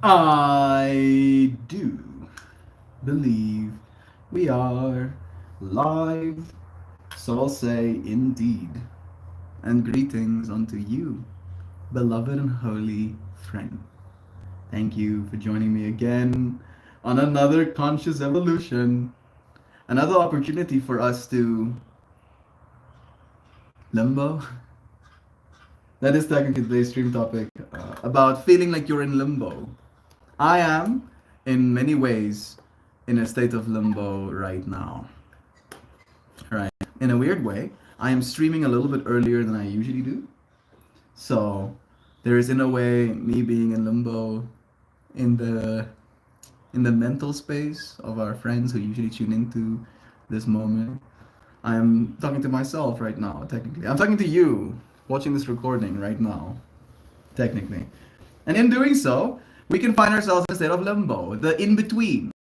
I do believe we are live, so I'll say indeed, and greetings unto you, beloved and holy friend. Thank you for joining me again on another conscious evolution, another opportunity for us to limbo. That is technically today's stream topic about feeling like you're in limbo. I am, in many ways, in a state of limbo right now. Right. In a weird way, I am streaming a little bit earlier than I usually do. So there is in a way me being in limbo in the mental space of our friends who usually tune into this moment. I'm talking to myself right now, technically. I'm talking to you watching this recording right now, technically. And in doing so, we can find ourselves in a state of limbo, the in between.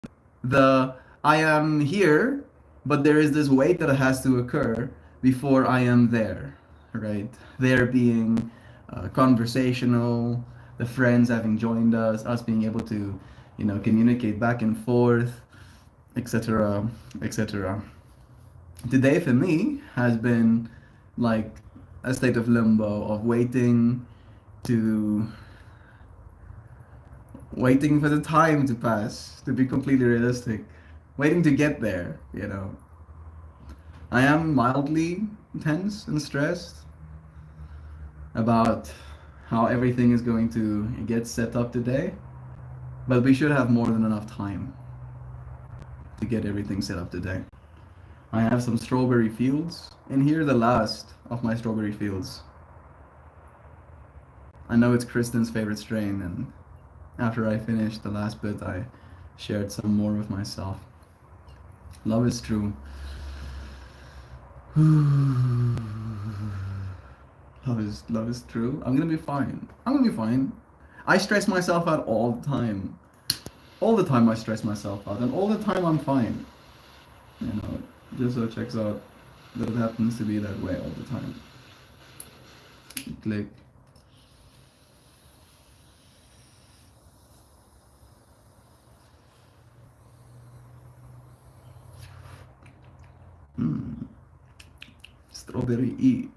The I am here, but there is this wait that has to occur before I am there, right? There being conversational, the friends having joined us being able to, communicate back and forth, etc., etc. Today for me has been like a state of limbo of to waiting for the time to pass, to be completely realistic, waiting to get there. I am mildly tense and stressed about how everything is going to get set up today, but we should have more than enough time to get everything set up today. I have some strawberry fields, and here the last of my strawberry fields. I know it's Kristen's favorite strain, and after I finished the last bit, I shared some more with myself. Love is true. Love is true. I'm gonna be fine. I'm gonna be fine. I stress myself out all the time. All the time I stress myself out, and all the time I'm fine. You know, just so it checks out that it happens to be that way all the time. Click. Hmm. Strawberry E.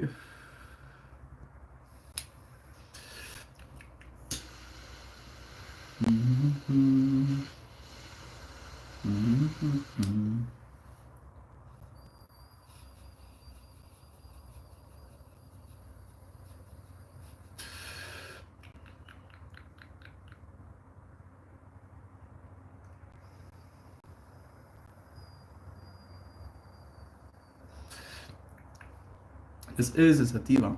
Mm-hmm. Mm-hmm. This is a sativa,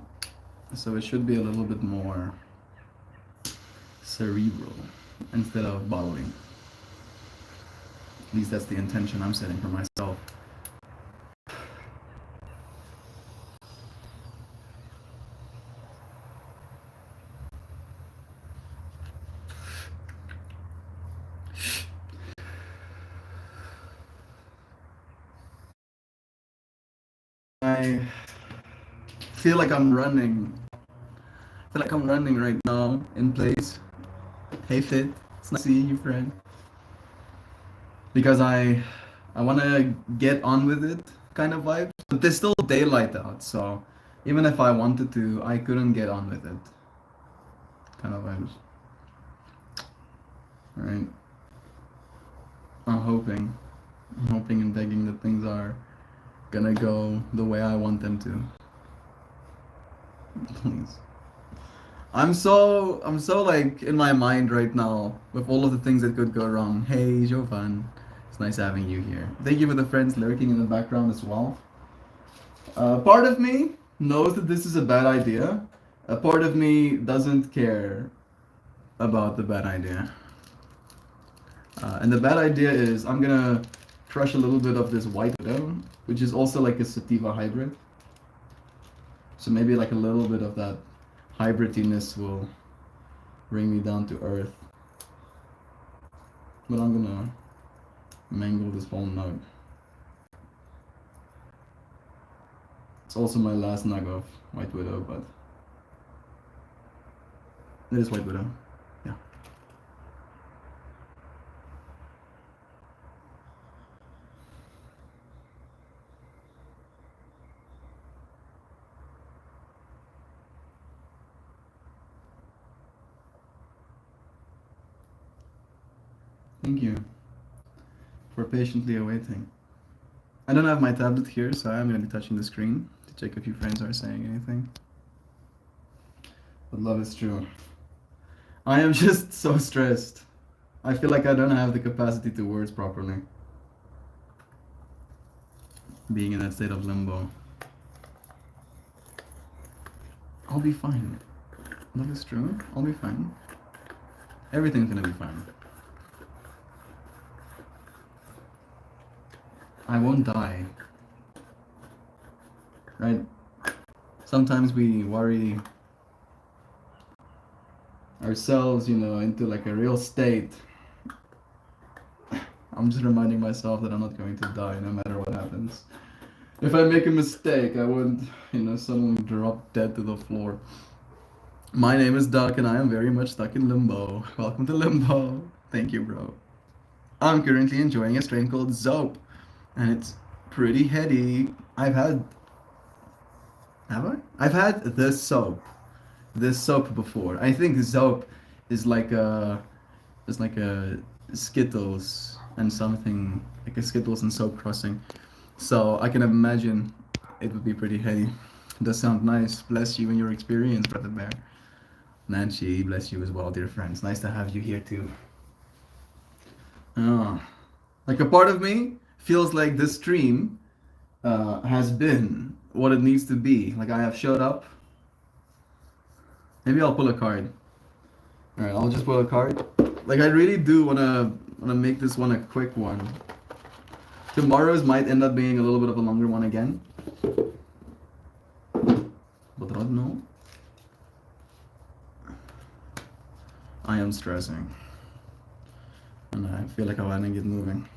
so it should be a little bit more cerebral instead of bottling. At least that's the intention I'm setting for myself. I feel like I'm running. I feel like I'm running right now in place. Hey Fit, it's nice seeing you, friend. Because I want to get on with it, kind of vibe. But there's still daylight out, so even if I wanted to, I couldn't get on with it, kind of vibes. Right? I'm hoping, I'm hoping and begging that things are gonna go the way I want them to. Please. I'm so like in my mind right now with all of the things that could go wrong. Hey, Jovan, it's nice having you here. Thank you for the friends lurking in the background as well. Part of me knows that this is a bad idea. A part of me doesn't care about the bad idea. And the bad idea is I'm gonna crush a little bit of this white widow, which is also like a sativa hybrid. So maybe like a little bit of that hybridiness will bring me down to earth. But I'm gonna mangle this whole nug. It's also my last nug of White Widow, but it is White Widow. Yeah. Thank you for patiently awaiting. I don't have my tablet here, so I'm going to be touching the screen to check if you friends are saying anything. But love is true. I am just so stressed. I feel like I don't have the capacity to words properly. Being in that state of limbo. I'll be fine. Love is true. I'll be fine. Everything's gonna be fine. I won't die. Right? Sometimes we worry ourselves, into like a real state. I'm just reminding myself that I'm not going to die no matter what happens. If I make a mistake, I won't, suddenly drop dead to the floor. My name is Duck, and I am very much stuck in limbo. Welcome to Limbo. Thank you, bro. I'm currently enjoying a strain called Zope, and it's pretty heady. Have I? I've had this soap before. I think Zope is like a Skittles and something, like a Skittles and soap crossing. So I can imagine it would be pretty heady. Does sound nice. Bless you and your experience, Brother Bear. Nancy, bless you as well, dear friends. Nice to have you here too. Oh, like a part of me feels like this stream has been what it needs to be. Like I have showed up. Maybe I'll pull a card. All right, I'll just pull a card. Like I really do wanna make this one a quick one. Tomorrow's might end up being a little bit of a longer one again. But I don't know. I am stressing. And I feel like I wanna get moving.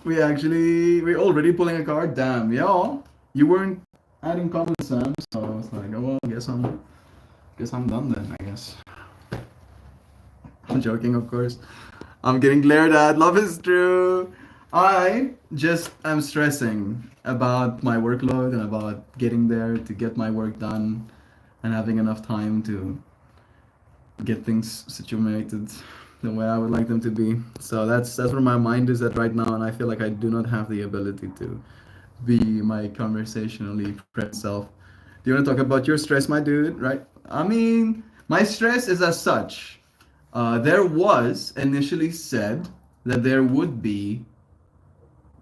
We're already pulling a card. Damn, y'all. You weren't adding comments, Sam. So I was like, oh well, guess I'm done then. I guess. I'm joking, of course. I'm getting glared at. Love is true. I just am stressing about my workload and about getting there to get my work done and having enough time to get things situated the way I would like them to be. So that's where my mind is at right now, and I feel like I do not have the ability to be my conversationally present self. Do you want to talk about your stress, my dude? Right? I mean, my stress is as such. There was initially said that there would be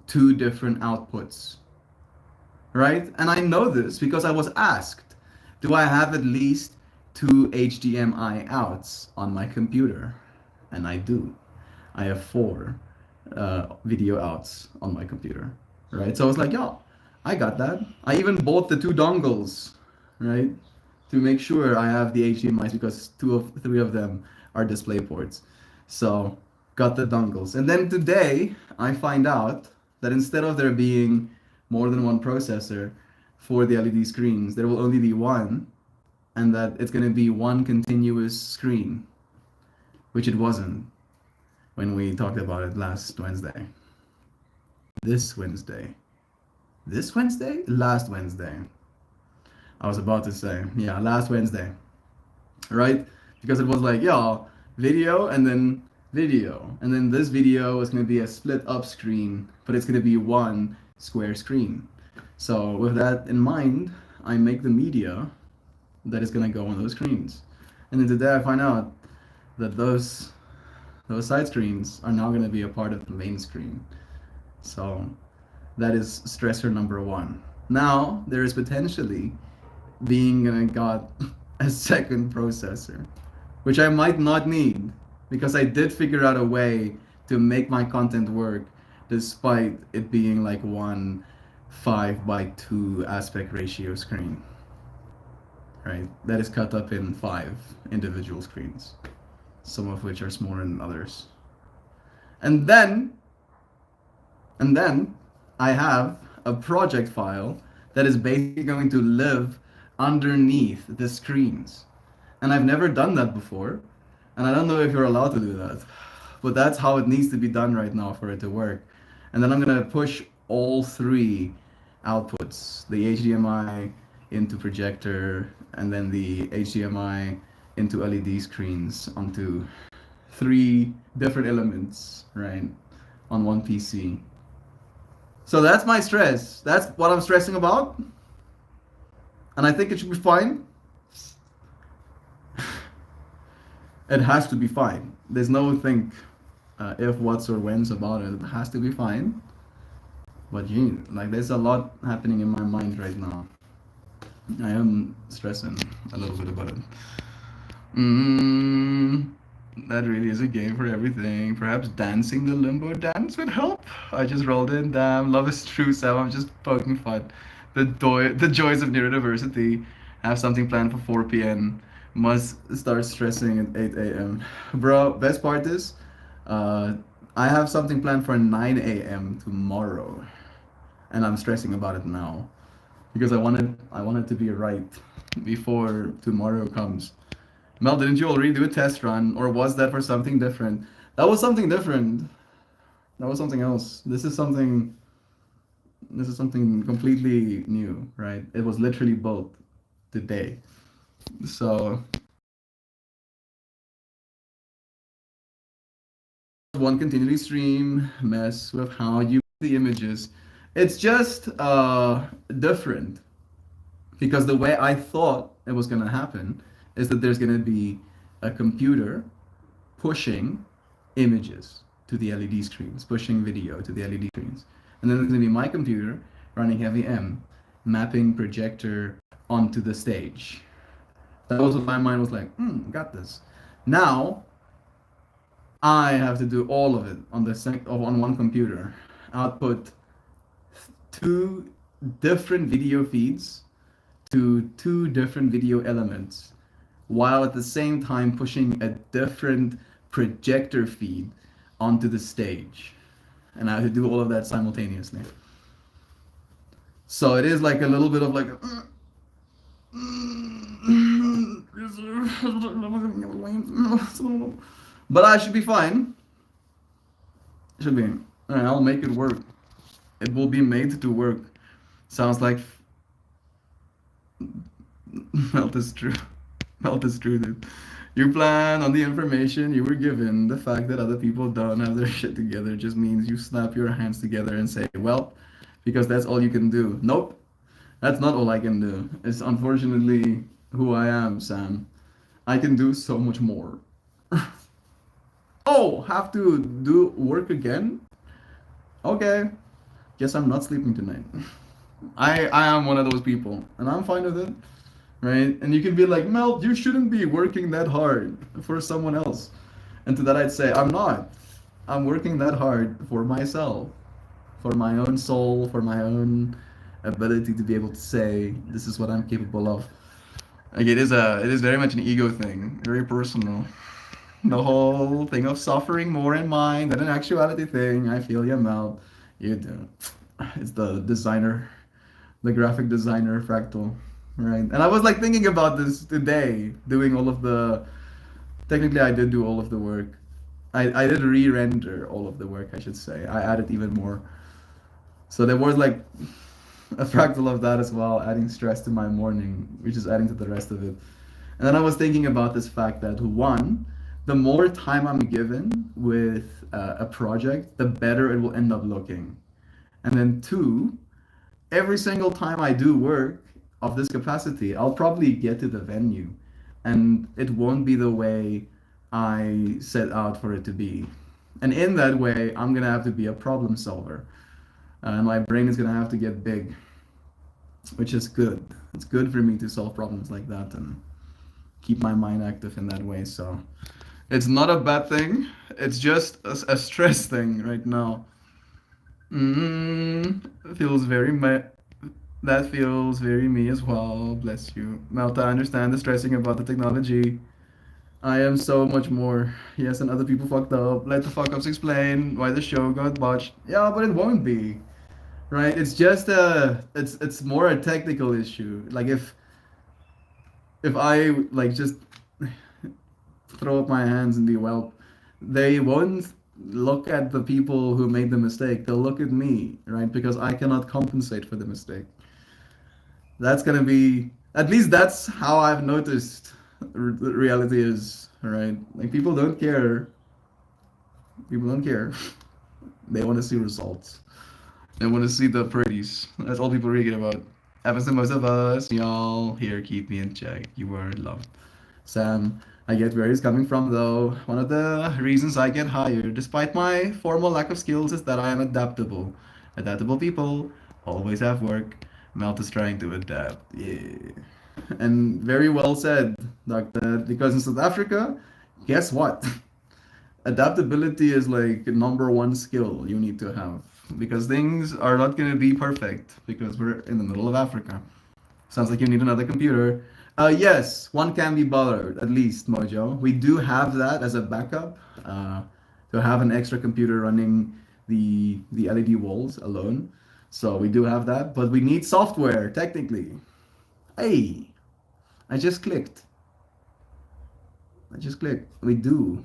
two different outputs, right? And I know this because I was asked, do I have at least two HDMI outs on my computer? And I do. I have four video outs on my computer, right? So I was like, yo, I got that. I even bought the two dongles, right? To make sure I have the HDMIs because three of them are display ports. So got the dongles. And then today I find out that instead of there being more than one processor for the LED screens, there will only be one, and that it's going to be one continuous screen, which it wasn't when we talked about it last Wednesday. This Wednesday. This Wednesday? Last Wednesday. I was about to say, yeah, last Wednesday. Right? Because it was like, yo, video and then video. And then this video is going to be a split up screen, but it's going to be one square screen. So with that in mind, I make the media that is going to go on those screens. And then today I find out that those side screens are now going to be a part of the main screen. So that is stressor number one. Now there is potentially being got a second processor, which I might not need because I did figure out a way to make my content work despite it being like one 5 by 2 aspect ratio screen, right? That is cut up in 5 individual screens, some of which are smaller than others. And then, and then I have a project file that is basically going to live underneath the screens. And I've never done that before. And I don't know if you're allowed to do that. But that's how it needs to be done right now for it to work. And then I'm going to push all three outputs, the HDMI into projector, and then the HDMI into LED screens onto three different elements, right, on one PC. So that's my stress. That's what I'm stressing about. And I think it should be fine. It has to be fine. There's no think if, what's, or when's about it. It has to be fine. But like, there's a lot happening in my mind right now. I am stressing a little bit about it. That really is a game for everything. Perhaps dancing the limbo dance would help. I just rolled in. Damn, love is true, Sam. I'm just poking fun. The joys of neurodiversity. Have something planned for 4 p.m. Must start stressing at 8 a.m. Bro, best part is, uh, I have something planned for 9 a.m. tomorrow, and I'm stressing about it now because I wanted to be right before tomorrow comes. Mel, didn't you already do a test run, or was that for something different? That was something different. That was something else. This is something completely new, right? It was literally built today. So one continuity stream mess with how you the images. It's just different because the way I thought it was gonna happen is that there's gonna be a computer pushing images to the LED screens, pushing video to the LED screens. And then there's going to be my computer running heavy M, mapping projector onto the stage. That was what my mind was like, got this. Now, I have to do all of it on one computer. Output two different video feeds to two different video elements, while at the same time pushing a different projector feed onto the stage. And I have to do all of that simultaneously. So it is like a little bit of like, but I should be fine. Should be. Alright, I'll make it work. It will be made to work. Sounds like melt is true. Melt is true, dude. You plan on the information you were given. The fact that other people don't have their shit together just means you snap your hands together and say, well, because that's all you can do. Nope. That's not all I can do. It's unfortunately who I am, Sam. I can do so much more. Oh, have to do work again? Okay. Guess I'm not sleeping tonight. I am one of those people, and I'm fine with it, right? And you can be like, Mel, you shouldn't be working that hard for someone else. And to that I'd say, I'm not. I'm working that hard for myself, for my own soul, for my own ability to be able to say, this is what I'm capable of. Like it is very much an ego thing, very personal. The whole thing of suffering more in mind than an actuality thing. I feel you, Mel. You do. It's the designer, the graphic designer fractal, right? And I was like thinking about this today, doing all of the. Technically, I did do all of the work. I did re-render all of the work, I should say. I added even more. So there was like a fractal of that as well, adding stress to my morning, which is adding to the rest of it. And then I was thinking about this fact that one, the more time I'm given with a project, the better it will end up looking. And then two, every single time I do work of this capacity, I'll probably get to the venue and it won't be the way I set out for it to be. And in that way, I'm gonna have to be a problem solver. And my brain is gonna have to get big, which is good. It's good for me to solve problems like that and keep my mind active in that way. So it's not a bad thing. It's just a stress thing right now. Feels very that feels very me as well. Bless you, Malta. I understand the stressing about the technology. I am so much more. Yes, and other people fucked up. Let the fuck ups explain why the show got botched. Yeah, but it won't be. Right? It's just it's more a technical issue. Like if I like just throw up my hands and be well, they won't look at the people who made the mistake. They'll look at me, right? Because I cannot compensate for the mistake. That's gonna be at least that's how I've noticed reality is, right? Like people don't care. They want to see results. They want to see the pretties. That's all people really care about. Happens to most of us. Y'all here, keep me in check. You are loved. Sam, I get where he's coming from though. One of the reasons I get hired, despite my formal lack of skills, is that I am adaptable. Adaptable people always have work. Melt is trying to adapt. Yeah. And very well said, Doctor. Because in South Africa, guess what? Adaptability is like number one skill you need to have. Because things are not going to be perfect because we're in the middle of Africa. Sounds like you need another computer. Yes, one can be bothered, at least, Mojo. We do have that as a backup. To have an extra computer running the LED walls alone. So we do have that, but we need software, technically. Hey, I just clicked. I just clicked. We do.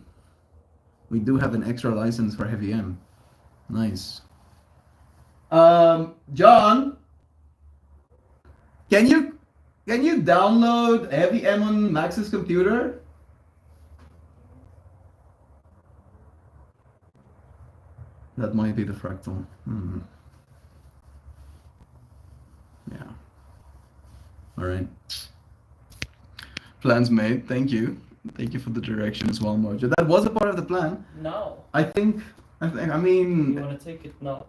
We do have an extra license for Heavy M. Nice. John, can you download Heavy M on Max's computer? That might be the fractal. Yeah. All right. Plans made. Thank you. Thank you for the direction as well, Mojo. That was a part of the plan. No. I think. I mean. You want to take it now?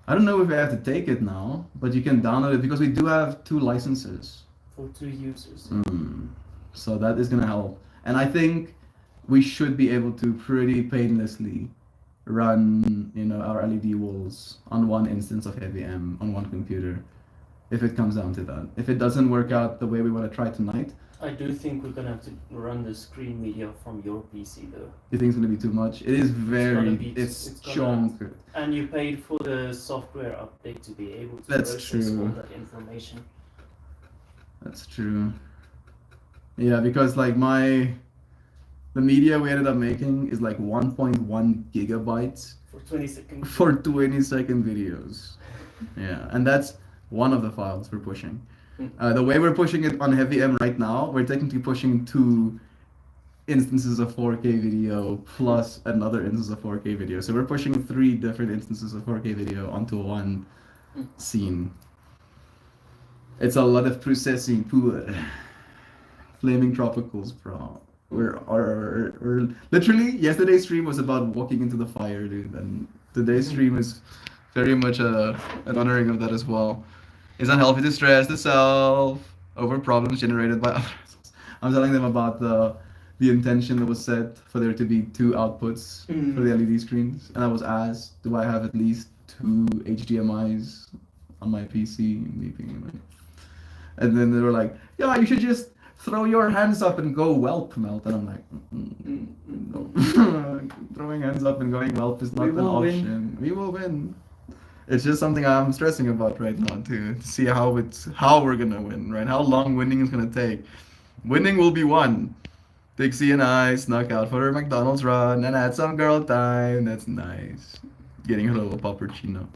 I don't know if I have to take it now, but you can download it because we do have 2 licenses. For 2 users. So that is gonna help. And I think we should be able to pretty painlessly run, our LED walls on one instance of Heavy M on one computer, if it comes down to that. If it doesn't work out the way we want to try tonight, I do think we're gonna have to run the screen media from your PC though. you think it's gonna be too much? It is very, it's chunk. And you paid for the software update to be able to That's process all true. that information. That's true. Yeah, because like the media we ended up making is like 1.1 gigabytes For 20 seconds. for 20-second videos. Yeah, and that's one of the files we're pushing. The way we're pushing it on Heavy M right now, we're technically pushing 2 instances of 4K video plus another instance of 4K video. So we're pushing 3 different instances of 4K video onto one scene. It's a lot of processing poor. Flaming tropicals, bro. We're literally yesterday's stream was about walking into the fire, dude, and today's stream is very much an honoring of that as well. It's unhealthy to stress the self over problems generated by others. I'm telling them about the intention that was set for there to be 2 outputs for the LED screens, and I was asked, do I have at least 2 HDMI's on my PC? And then they were like, yeah, you should just throw your hands up and go whelp, Melt. And I'm like, no. Throwing hands up and going whelp is not an option. We will win. It's just something I'm stressing about right now to see how we're gonna win, right? How long winning is gonna take. Winning will be won. Dixie and I snuck out for a McDonald's run and had some girl time. That's nice. Getting a little puppuccino.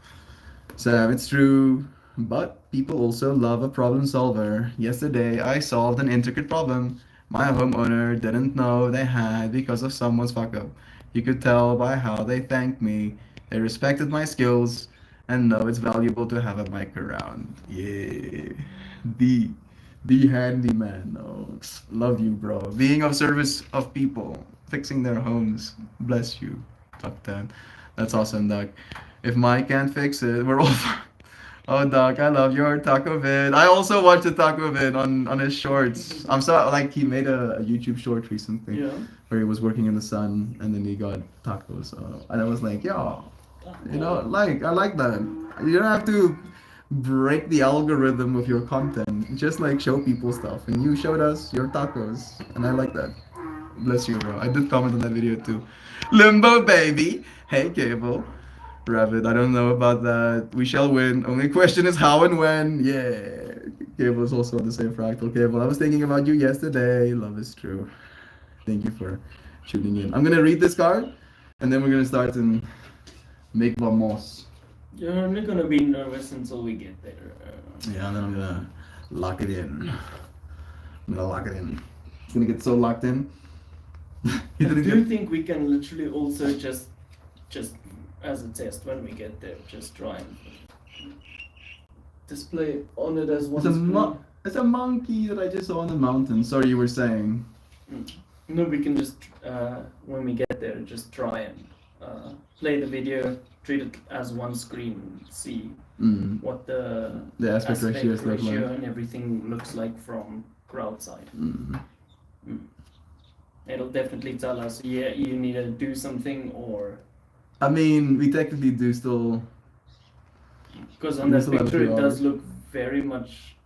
Sam, it's true. But people also love a problem solver. Yesterday, I solved an intricate problem my homeowner didn't know they had because of someone's fuck up. You could tell by how they thanked me. They respected my skills and know it's valuable to have a mic around. Yeah. The the handyman. Oh, love you, bro. Being of service of people, fixing their homes. Bless you. Fuck that. That's awesome, Doc. If Mike can't fix it, we're all fucked. Oh, Doc, I love your taco vid. I also watched the taco vid on his shorts. I'm so like he made a YouTube short recently Yeah. where he was working in the sun and then he got tacos. And I was like, yo, You know, like I like that. You don't have to break the algorithm of your content. Just like show people stuff, and you showed us your tacos, and I like that. Bless you, bro. I did comment on that video too. Limbo, baby. Hey, Cable. Rabbit, I don't know about that. We shall win. Only question is how and when. Yeah. Cable is also on the same fractal. Cable, I was thinking about you yesterday. Love is true. Thank you for tuning in. I'm gonna read this card, and then we're gonna start and make vamos. You're only gonna be nervous until we get there. Yeah, and then I'm gonna lock it in. I'm gonna lock it in. It's gonna get so locked in. Do you think we can literally also just as a test when we get there, just try and display on it as one screen? It's a monkey that I just saw on the mountain. Sorry, you were saying. No, we can just when we get there, just try and play the video, treat it as one screen, see what the aspect ratios look like, and everything looks like from crowd side. It'll definitely tell us, yeah, you need to do something, or I mean, we technically do still. Because on that picture, it does look very much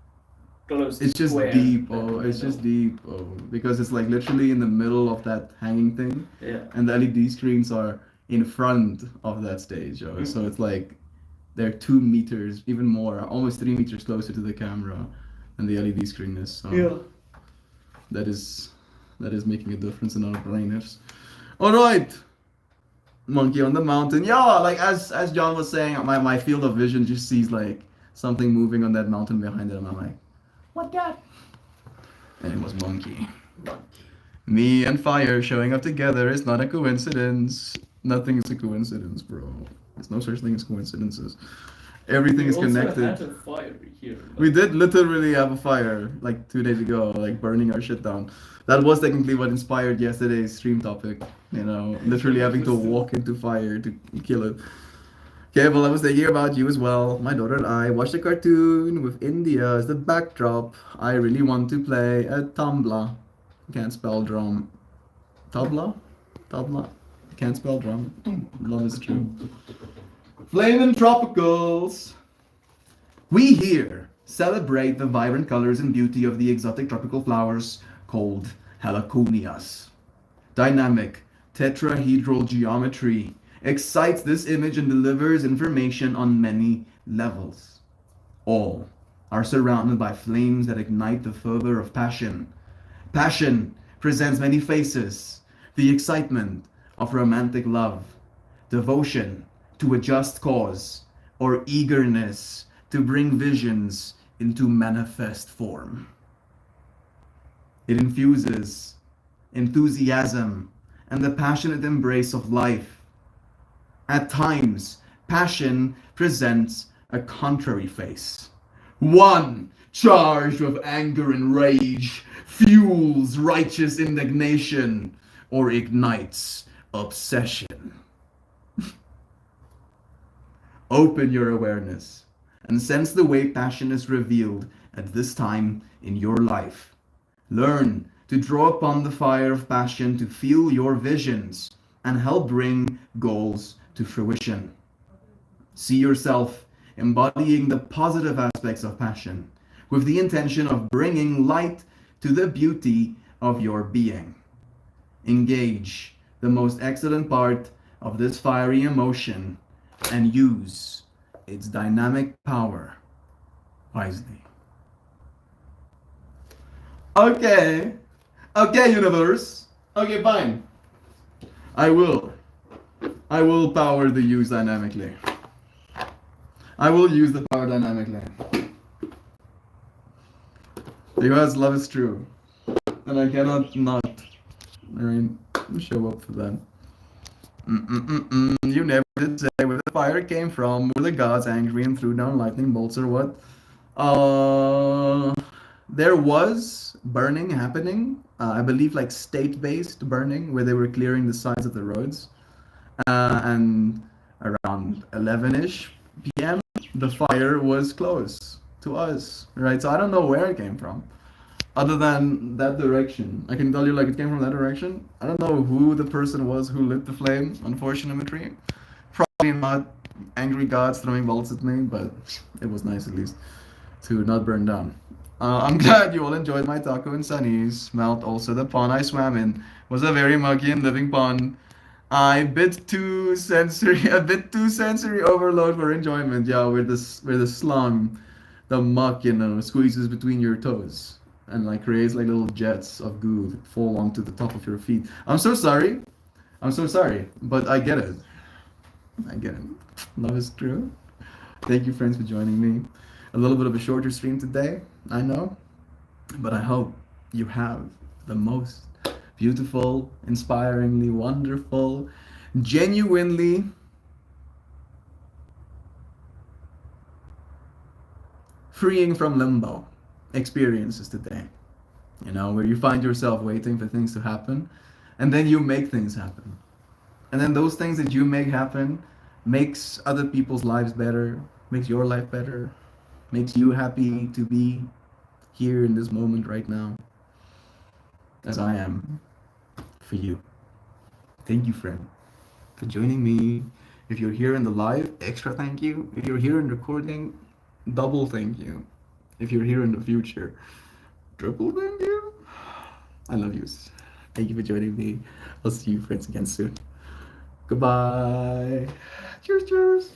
close. It's to just square, deep, oh. It's just deep, oh. Because it's like literally in the middle of that hanging thing. Yeah. And the LED screens are in front of that stage, oh. So it's like they're 2 meters, even more, almost 3 meters closer to the camera than the LED screen is. So Yeah. That is making a difference in our brainers. All right. Monkey on the mountain. Yeah, like as John was saying, my field of vision just sees like something moving on that mountain behind it, and I'm like, what that? And it was monkey. Me and fire showing up together is not a coincidence. Nothing is a coincidence, bro. There's no such thing as coincidences. Everything is connected. We also had a fire here. We did literally have a fire like 2 days ago, like burning our shit down. That was technically what inspired yesterday's stream topic. You know, literally having to walk into fire to kill it. Okay, well, I was thinking about you as well. My daughter and I watched a cartoon with India as the backdrop. I really want to play a tabla. Can't spell drum. Tabla? Tabla? Can't spell drum. Love is true. Flamin' Tropicals! We here celebrate the vibrant colors and beauty of the exotic tropical flowers called heliconias. Dynamic tetrahedral geometry excites this image and delivers information on many levels. All are surrounded by flames that ignite the fervor of passion. Passion presents many faces: the excitement of romantic love, devotion to a just cause, or eagerness to bring visions into manifest form. It infuses enthusiasm and the passionate embrace of life. At times, passion presents a contrary face. One charged with anger and rage fuels righteous indignation or ignites obsession. Open your awareness and sense the way passion is revealed at this time in your life. Learn to draw upon the fire of passion to fuel your visions and help bring goals to fruition. See yourself embodying the positive aspects of passion with the intention of bringing light to the beauty of your being. Engage the most excellent part of this fiery emotion and use its dynamic power wisely. Okay, universe. Okay, fine. I will power the use dynamically. I will use the power dynamically. Because love is true. And I cannot not. I mean, show up for that. You never did say where the fire came from. Were the gods angry and threw down lightning bolts or what? There was burning happening. I believe like state-based burning, where they were clearing the sides of the roads. And around 11-ish p.m., the fire was close to us, right? So I don't know where it came from, other than that direction. I can tell you, like, it came from that direction. I don't know who the person was who lit the flame, unfortunately. not angry gods throwing bolts at me, but it was nice at least to not burn down. I'm glad you all enjoyed my taco and sunnies. Smelt also the pond I swam in. Was a very muggy and living pond. A bit too sensory, a bit too sensory overload for enjoyment. Yeah, where the slime, the muck, squeezes between your toes and like creates like little jets of goo that fall onto the top of your feet. I'm so sorry. I'm so sorry, but I get it. I get it. Love is true. Thank you, friends, for joining me. A little bit of a shorter stream today, I know, but I hope you have the most beautiful, inspiringly wonderful, genuinely freeing from limbo experiences today. Where you find yourself waiting for things to happen, and then you make things happen. And then those things that you make happen makes other people's lives better, makes your life better, makes you happy to be here in this moment right now, as I am for you. Thank you, friend, for joining me. If you're here in the live, extra thank you. If you're here in recording, double thank you. If you're here in the future, triple thank you. I love you. Thank you for joining me. I'll see you friends again soon. Goodbye. Cheers, cheers.